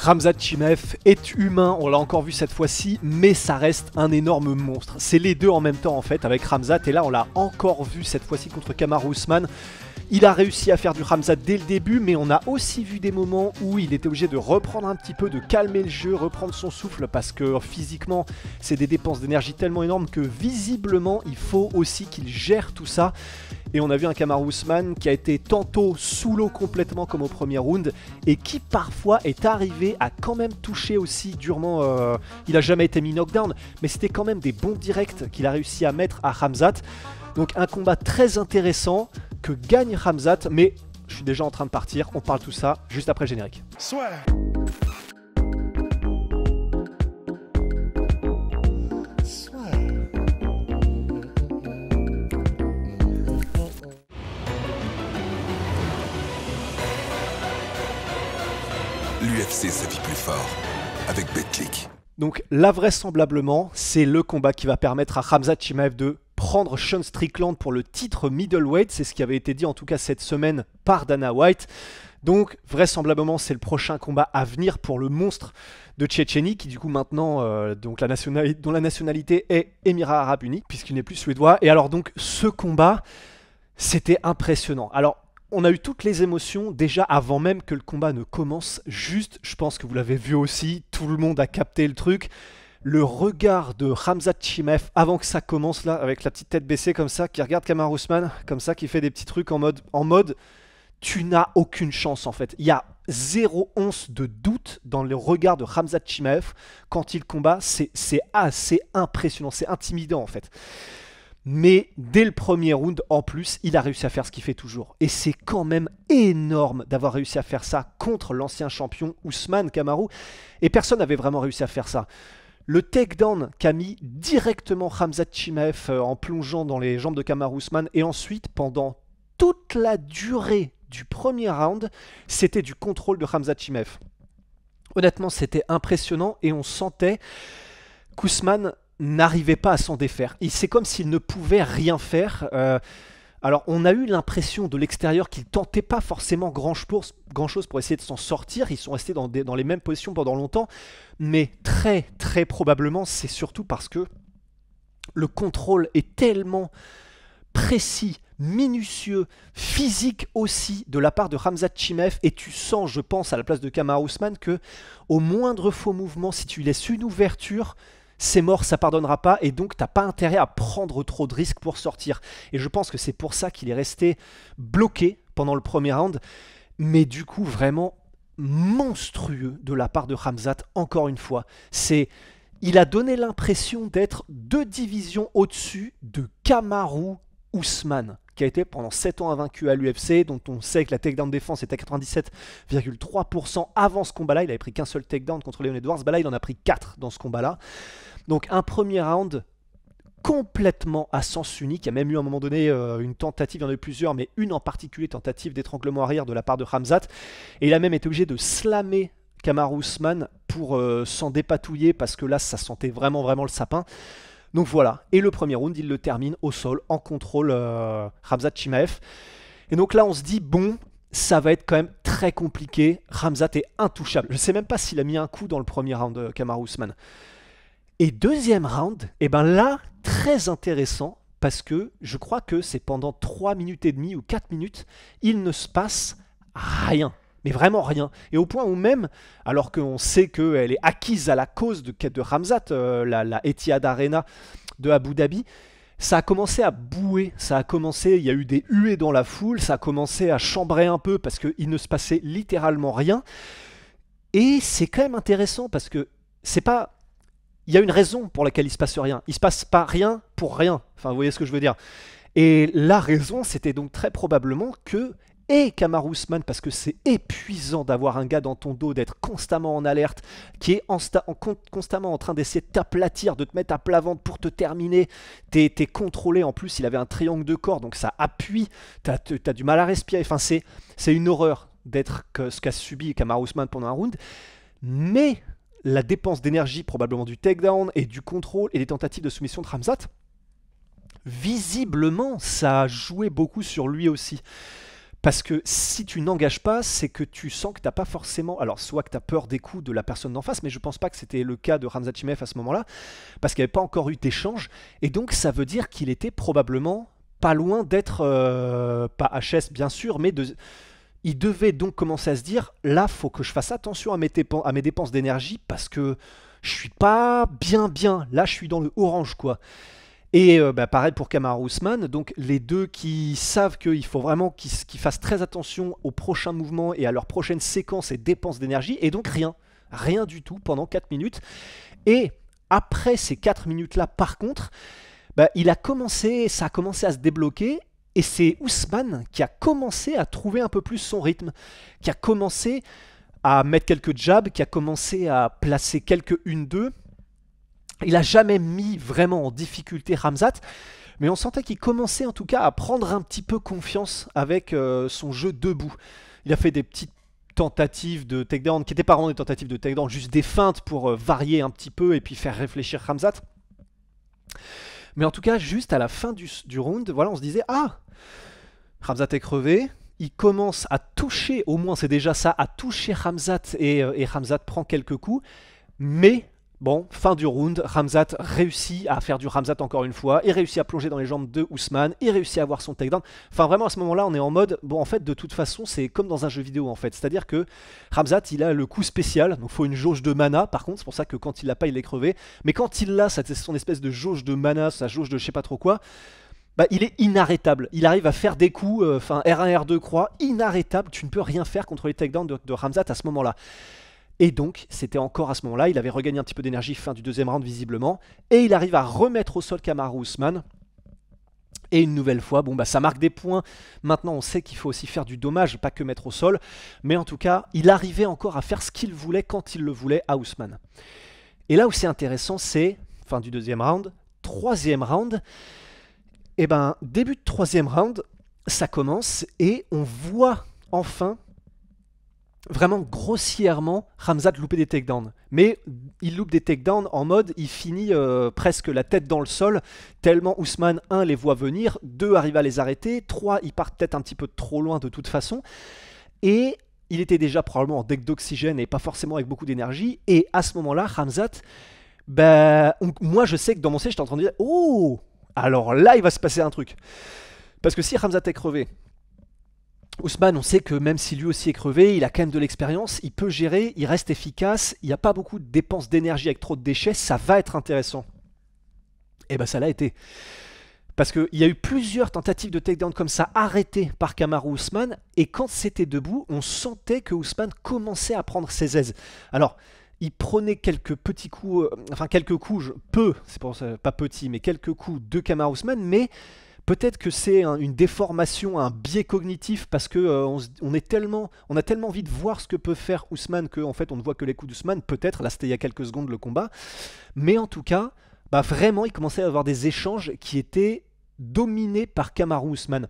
Khamzat Chimaev est humain, on l'a encore vu cette fois-ci, mais ça reste un énorme monstre. C'est les deux en même temps en fait avec Khamzat, et là on l'a encore vu cette fois-ci contre Kamaru Usman. Il a réussi à faire du Khamzat dès le début, mais on a aussi vu des moments où il était obligé de reprendre un petit peu, de calmer le jeu, reprendre son souffle, parce que physiquement c'est des dépenses d'énergie tellement énormes que visiblement il faut aussi qu'il gère tout ça. Et on a vu un Kamaru Usman qui a été tantôt sous l'eau complètement comme au premier round et qui parfois est arrivé à quand même toucher aussi durement. Il a jamais été mis knockdown, mais c'était quand même des bons directs qu'il a réussi à mettre à Khamzat. Donc un combat très intéressant que gagne Khamzat, mais je suis déjà en train de partir. On parle tout ça juste après le générique. L'UFC se vit plus fort avec BetClick. Donc là vraisemblablement c'est le combat qui va permettre à Khamzat Chimaev de prendre Sean Strickland pour le titre middleweight, c'est ce qui avait été dit en tout cas cette semaine par Dana White. Donc vraisemblablement c'est le prochain combat à venir pour le monstre de Tchétchénie qui du coup maintenant dont la nationalité est Émirats Arabes Unis puisqu'il n'est plus suédois. Et alors donc ce combat c'était impressionnant. Alors on a eu toutes les émotions déjà avant même que le combat ne commence. Juste, je pense que vous l'avez vu aussi, tout le monde a capté le truc. Le regard de Khamzat Chimaev avant que ça commence là, avec la petite tête baissée comme ça, qui regarde Kamaru Usman comme ça, qui fait des petits trucs en mode tu n'as aucune chance en fait. Il y a 0 once de doute dans le regard de Khamzat Chimaev quand il combat. C'est assez impressionnant, c'est intimidant en fait. Mais dès le premier round, en plus, il a réussi à faire ce qu'il fait toujours. Et c'est quand même énorme d'avoir réussi à faire ça contre l'ancien champion Ousmane Kamaru. Et personne n'avait vraiment réussi à faire ça. Le takedown qu'a mis directement Khamzat Chimaev en plongeant dans les jambes de Kamaru Usman. Et ensuite, pendant toute la durée du premier round, c'était du contrôle de Khamzat Chimaev. Honnêtement, c'était impressionnant et on sentait qu'Ousmane n'arrivait pas à s'en défaire. C'est comme s'il ne pouvait rien faire. Alors on a eu l'impression de l'extérieur qu'il tentait pas forcément grand-chose pour essayer de s'en sortir. Ils sont restés dans les mêmes positions pendant longtemps. Mais très très probablement c'est surtout parce que le contrôle est tellement précis, minutieux, physique aussi de la part de Khamzat Chimaev, et tu sens, je pense, à la place de Kamaru Usman, que au moindre faux mouvement, si tu laisses une ouverture, c'est mort, ça pardonnera pas, et donc t'as pas intérêt à prendre trop de risques pour sortir. Et je pense que c'est pour ça qu'il est resté bloqué pendant le premier round, mais du coup vraiment monstrueux de la part de Khamzat, encore une fois. Il a donné l'impression d'être 2 divisions au-dessus de Kamaru Usman, qui a été pendant 7 ans invaincu à l'UFC, dont on sait que la takedown défense était à 97,3% avant ce combat-là. Il avait pris qu'un seul takedown contre Leon Edwards. Bah là, il en a pris 4 dans ce combat-là. Donc un premier round complètement à sens unique. Il y a même eu à un moment donné une tentative, il y en a eu plusieurs, mais une en particulier, tentative d'étranglement arrière de la part de Khamzat. Et il a même été obligé de slammer Kamaru Usman pour s'en dépatouiller, parce que là, ça sentait vraiment le sapin. Donc voilà, et le premier round, il le termine au sol, en contrôle, Khamzat Chimaev. Et donc là, on se dit, bon, ça va être quand même très compliqué. Khamzat est intouchable. Je ne sais même pas s'il a mis un coup dans le premier round, Kamaru Usman. Et deuxième round, et ben là, très intéressant, parce que je crois que c'est pendant 3 minutes et demie ou 4 minutes, il ne se passe rien. Mais vraiment rien. Et au point où même, alors qu'on sait qu'elle est acquise à la cause de Khamzat, la Etihad Arena de Abu Dhabi, ça a commencé à bouer, il y a eu des huées dans la foule, ça a commencé à chambrer un peu parce qu'il ne se passait littéralement rien. Et c'est quand même intéressant parce que c'est pas... Il y a une raison pour laquelle il se passe rien. Il se passe pas rien pour rien. Enfin, vous voyez ce que je veux dire. Et la raison, c'était donc très probablement que... Et Kamaru Usman, parce que c'est épuisant d'avoir un gars dans ton dos, d'être constamment en alerte, qui est constamment en train d'essayer de t'aplatir, de te mettre à plat ventre pour te terminer. T'es contrôlé, en plus il avait un triangle de corps, donc ça appuie, t'as du mal à respirer. Enfin, c'est une horreur d'être ce qu'a subi Kamaru Usman pendant un round. Mais la dépense d'énergie, probablement du takedown et du contrôle et des tentatives de soumission de Khamzat, visiblement ça a joué beaucoup sur lui aussi. Parce que si tu n'engages pas, c'est que tu sens que tu n'as pas forcément... Alors, soit que tu as peur des coups de la personne d'en face, mais je pense pas que c'était le cas de Khamzat Chimaev à ce moment-là, parce qu'il n'y avait pas encore eu d'échange, et donc ça veut dire qu'il était probablement pas loin d'être, pas HS bien sûr, mais il devait donc commencer à se dire, là, faut que je fasse attention à mes dépenses d'énergie, parce que je suis pas bien, là je suis dans le orange, quoi. Et pareil pour Kamaru Usman, donc les deux qui savent qu'il faut vraiment qu'ils fassent très attention aux prochains mouvements et à leurs prochaines séquences et dépenses d'énergie, et donc rien du tout pendant 4 minutes. Et après ces 4 minutes-là, par contre, ça a commencé à se débloquer, et c'est Usman qui a commencé à trouver un peu plus son rythme, qui a commencé à mettre quelques jabs, qui a commencé à placer quelques 1-2. Il n'a jamais mis vraiment en difficulté Khamzat, mais on sentait qu'il commençait en tout cas à prendre un petit peu confiance avec son jeu debout. Il a fait des petites tentatives de takedown, qui n'étaient pas vraiment des tentatives de takedown, juste des feintes pour varier un petit peu et puis faire réfléchir Khamzat. Mais en tout cas, juste à la fin du round, voilà, on se disait « Ah, Khamzat est crevé ». Il commence à toucher, au moins c'est déjà ça, à toucher Khamzat et Khamzat prend quelques coups, mais... Bon, fin du round, Khamzat réussit à faire du Khamzat encore une fois, il réussit à plonger dans les jambes de Usman, il réussit à avoir son takedown. Enfin vraiment à ce moment-là on est en mode, bon en fait de toute façon c'est comme dans un jeu vidéo en fait, c'est-à-dire que Khamzat il a le coup spécial, donc il faut une jauge de mana par contre, c'est pour ça que quand il l'a pas il est crevé, mais quand il l'a, c'est son espèce de jauge de mana, sa jauge de je sais pas trop quoi, il est inarrêtable, il arrive à faire des coups, R1, R2 croix, inarrêtable, tu ne peux rien faire contre les takedowns de Khamzat à ce moment-là. Et donc, c'était encore à ce moment-là, il avait regagné un petit peu d'énergie fin du deuxième round visiblement, et il arrive à remettre au sol Kamaru Usman. Et une nouvelle fois, ça marque des points. Maintenant, on sait qu'il faut aussi faire du dommage, pas que mettre au sol. Mais en tout cas, il arrivait encore à faire ce qu'il voulait quand il le voulait à Usman. Et là où c'est intéressant, c'est fin du deuxième round, troisième round. Et début de troisième round, ça commence et on voit enfin... vraiment grossièrement Khamzat louper des takedowns, mais il loupe des takedowns en mode il finit presque la tête dans le sol tellement Usman 1 les voit venir, 2 arrive à les arrêter, 3 il part peut-être un petit peu trop loin de toute façon, et il était déjà probablement en deck d'oxygène et pas forcément avec beaucoup d'énergie, et à ce moment là Khamzat, moi je sais que dans mon set j'étais en train de dire oh, alors là il va se passer un truc, parce que si Khamzat est crevé, Usman, on sait que même si lui aussi est crevé, il a quand même de l'expérience, il peut gérer, il reste efficace, il n'y a pas beaucoup de dépenses d'énergie avec trop de déchets, ça va être intéressant. Et ça l'a été. Parce qu'il y a eu plusieurs tentatives de takedown comme ça arrêtées par Kamaru Usman, et quand c'était debout, on sentait que Usman commençait à prendre ses aises. Alors, il prenait quelques petits coups, c'est pour ça, pas petit, mais quelques coups de Kamaru Usman, mais... peut-être que c'est une déformation, un biais cognitif, parce que on a tellement envie de voir ce que peut faire Usman qu'en fait on ne voit que les coups d'Usman. Peut-être, là c'était il y a quelques secondes le combat, mais en tout cas, vraiment il commençait à avoir des échanges qui étaient dominés par Kamaru Usman.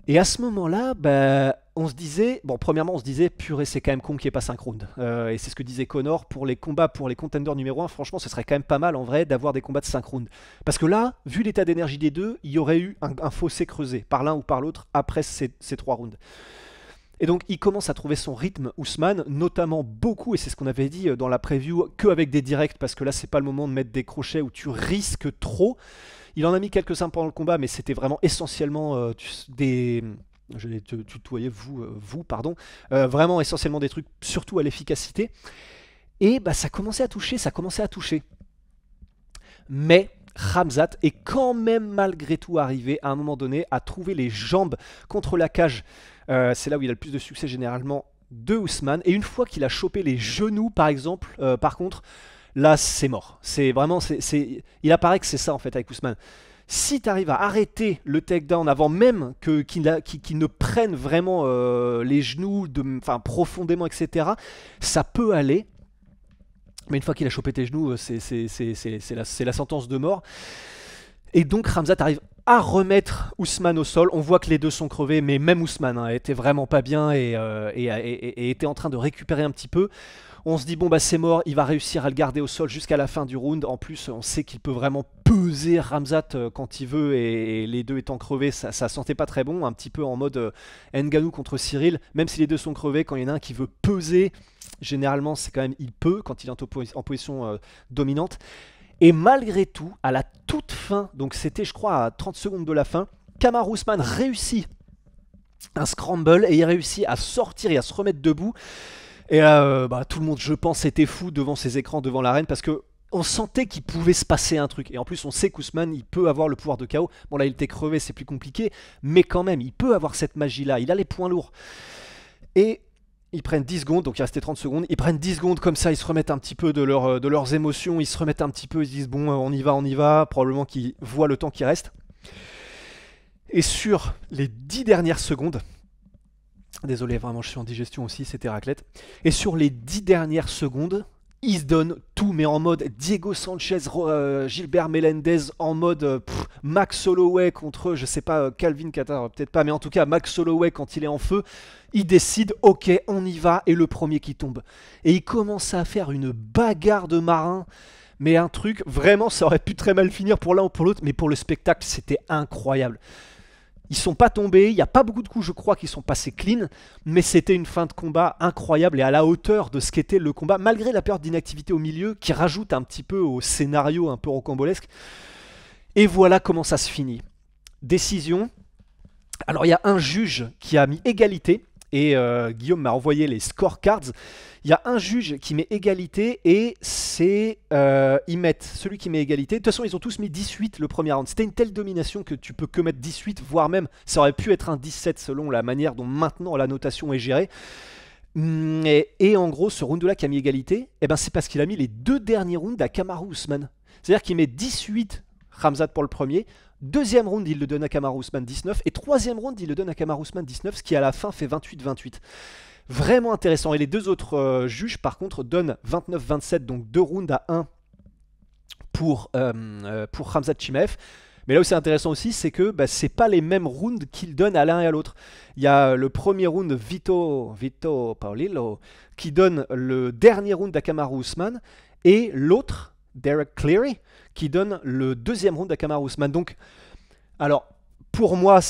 Et à ce moment-là, on se disait, premièrement on se disait, purée c'est quand même con qu'il n'y ait pas 5 rounds. Et c'est ce que disait Connor, pour les combats, pour les contenders numéro 1, franchement ce serait quand même pas mal en vrai d'avoir des combats de 5 rounds. Parce que là, vu l'état d'énergie des deux, il y aurait eu un fossé creusé, par l'un ou par l'autre, après ces 3 rounds. Et donc il commence à trouver son rythme, Usman, notamment beaucoup, et c'est ce qu'on avait dit dans la preview, qu'avec des directs, parce que là c'est pas le moment de mettre des crochets où tu risques trop. Il en a mis quelques-uns pendant le combat, mais c'était vraiment essentiellement des... Je vais te tutoyer, pardon. Vraiment essentiellement des trucs, surtout à l'efficacité. Et ça commençait à toucher, Mais Khamzat est quand même malgré tout arrivé à un moment donné à trouver les jambes contre la cage. C'est là où il a le plus de succès généralement de Usman. Et une fois qu'il a chopé les genoux par exemple, par contre... là, c'est mort. C'est vraiment, il apparaît que c'est ça en fait avec Usman. Si tu arrives à arrêter le takedown avant même qu'il ne prenne vraiment les genoux profondément, etc., ça peut aller. Mais une fois qu'il a chopé tes genoux, c'est la sentence de mort. Et donc Khamzat arrive à remettre Usman au sol. On voit que les deux sont crevés, mais même Usman était vraiment pas bien et était en train de récupérer un petit peu. On se dit bon bah c'est mort, il va réussir à le garder au sol jusqu'à la fin du round. En plus on sait qu'il peut vraiment peser Khamzat quand il veut et les deux étant crevés ça sentait pas très bon. Un petit peu en mode Ngannou contre Cyril. Même si les deux sont crevés, quand il y en a un qui veut peser, généralement c'est quand même il peut quand il est en position dominante. Et malgré tout, à la toute fin, donc c'était je crois à 30 secondes de la fin, Kamaru Usman réussit un scramble et il réussit à sortir et à se remettre debout. Et tout le monde, je pense, était fou devant ces écrans, devant l'arène, parce que on sentait qu'il pouvait se passer un truc. Et en plus, on sait qu'Ousmane, il peut avoir le pouvoir de KO. Bon, là, il était crevé, c'est plus compliqué, mais quand même, il peut avoir cette magie-là. Il a les points lourds. Et ils prennent 10 secondes, donc il restait 30 secondes. Ils prennent 10 secondes comme ça, ils se remettent un petit peu de leurs émotions. Ils se remettent un petit peu, ils se disent bon, on y va. Probablement qu'ils voient le temps qui reste. Et sur les 10 dernières secondes, désolé, vraiment, je suis en digestion aussi, c'était raclette. Et sur les 10 dernières secondes, ils se donnent tout, mais en mode Diego Sanchez, Gilbert Melendez, en mode Max Holloway contre, je sais pas, Calvin Kattar, peut-être pas, mais en tout cas, Max Holloway, quand il est en feu, il décide, ok, on y va, et le premier qui tombe. Et il commence à faire une bagarre de marins, mais un truc, vraiment, ça aurait pu très mal finir pour l'un ou pour l'autre, mais pour le spectacle, c'était incroyable. Ils sont pas tombés, il n'y a pas beaucoup de coups je crois qui sont passés clean, mais c'était une fin de combat incroyable et à la hauteur de ce qu'était le combat, malgré la période d'inactivité au milieu qui rajoute un petit peu au scénario un peu rocambolesque. Et voilà comment ça se finit. Décision. Alors il y a un juge qui a mis égalité, et Guillaume m'a envoyé les scorecards. Il y a un juge qui met égalité et c'est ils mettent celui qui met égalité. De toute façon, ils ont tous mis 18 le premier round. C'était une telle domination que tu peux que mettre 18, voire même ça aurait pu être un 17 selon la manière dont maintenant la notation est gérée. Et en gros, ce round-là qui a mis égalité, eh ben, c'est parce qu'il a mis les deux derniers rounds à Kamaru Usman. C'est-à-dire qu'il met 18 Khamzat pour le premier. Deuxième round, il le donne à Kamaru Usman 19. Et troisième round, il le donne à Kamaru Usman 19, ce qui à la fin fait 28-28. Vraiment intéressant. Et les deux autres juges, par contre, donnent 29-27, donc 2 rounds à 1 pour Khamzat Chimaev. Mais là où c'est intéressant aussi, c'est que c'est pas les mêmes rounds qu'ils donnent à l'un et à l'autre. Il y a le premier round Vito Paulillo qui donne le dernier round à Kamaru Usman et l'autre, Derek Cleary, qui donne le deuxième round à Kamaru Usman. Donc, alors, pour moi,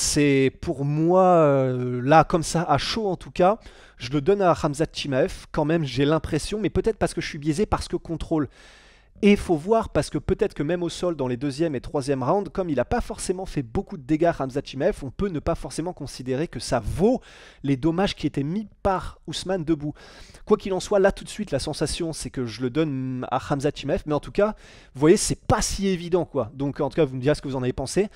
là, comme ça, à chaud en tout cas, je le donne à Khamzat Chimaev, quand même, j'ai l'impression, mais peut-être parce que je suis biaisé, parce que contrôle. Et il faut voir, parce que peut-être que même au sol, dans les deuxième et troisième rounds, comme il n'a pas forcément fait beaucoup de dégâts à Khamzat Chimaev, on peut ne pas forcément considérer que ça vaut les dommages qui étaient mis par Ousmane debout. Quoi qu'il en soit, là tout de suite, la sensation, c'est que je le donne à Khamzat Chimaev, mais en tout cas, vous voyez, c'est pas si évident, quoi. Donc en tout cas, vous me direz ce que vous en avez pensé.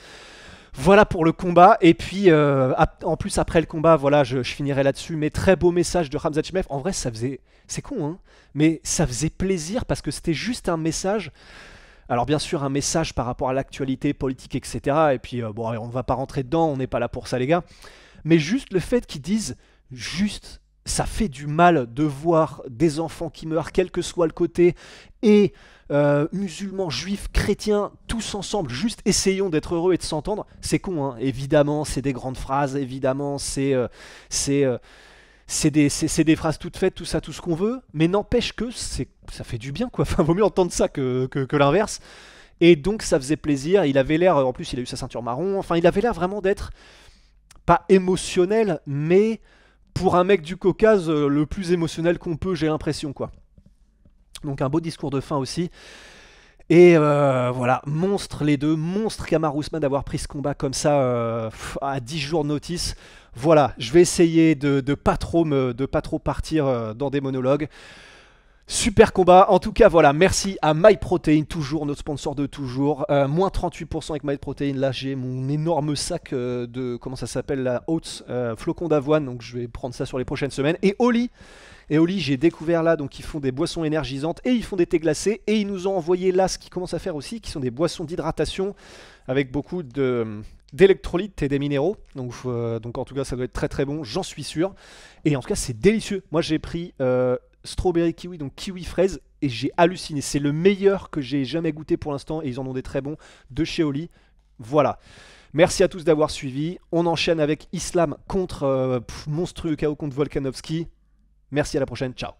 Voilà pour le combat, et puis en plus après le combat, voilà, je finirai là-dessus, mais très beau message de Khamzat Chimaev. En vrai, ça faisait, c'est con, hein, mais ça faisait plaisir parce que c'était juste un message. Alors bien sûr, un message par rapport à l'actualité politique, etc. Et puis bon, on va pas rentrer dedans, on n'est pas là pour ça, les gars. Mais juste le fait qu'ils disent, juste, ça fait du mal de voir des enfants qui meurent, quel que soit le côté, et musulmans, juifs, chrétiens, tous ensemble, juste essayons d'être heureux et de s'entendre. C'est con, hein. Évidemment, c'est des grandes phrases, évidemment, c'est des phrases toutes faites, tout ça, tout ce qu'on veut, mais n'empêche que ça fait du bien, quoi. Enfin, vaut mieux entendre ça que l'inverse. Et donc, ça faisait plaisir. Il avait l'air, en plus, il a eu sa ceinture marron. Enfin, il avait l'air vraiment d'être pas émotionnel, mais pour un mec du Caucase, le plus émotionnel qu'on peut, j'ai l'impression, quoi. Donc un beau discours de fin aussi. Et voilà, monstre les deux, monstre Kamaru Usman d'avoir pris ce combat comme ça à 10 jours de notice. Voilà, je vais essayer de pas trop partir dans des monologues. Super combat, en tout cas voilà, merci à MyProtein, toujours notre sponsor de toujours, moins 38% avec MyProtein, là j'ai mon énorme sac de, comment ça s'appelle, la Oats, flocons d'avoine, donc je vais prendre ça sur les prochaines semaines, et Oli, j'ai découvert là, donc ils font des boissons énergisantes, et ils font des thés glacés, et ils nous ont envoyé là ce qu'ils commencent à faire aussi, qui sont des boissons d'hydratation, avec beaucoup d'électrolytes et des minéraux, donc en tout cas ça doit être très très bon, j'en suis sûr, et en tout cas c'est délicieux, moi j'ai pris... strawberry kiwi, donc kiwi fraise, et j'ai halluciné, c'est le meilleur que j'ai jamais goûté pour l'instant, et ils en ont des très bons de chez Oli. Voilà, merci à tous d'avoir suivi, on enchaîne avec Islam contre monstrueux KO contre Volkanovski. Merci, à la prochaine, ciao.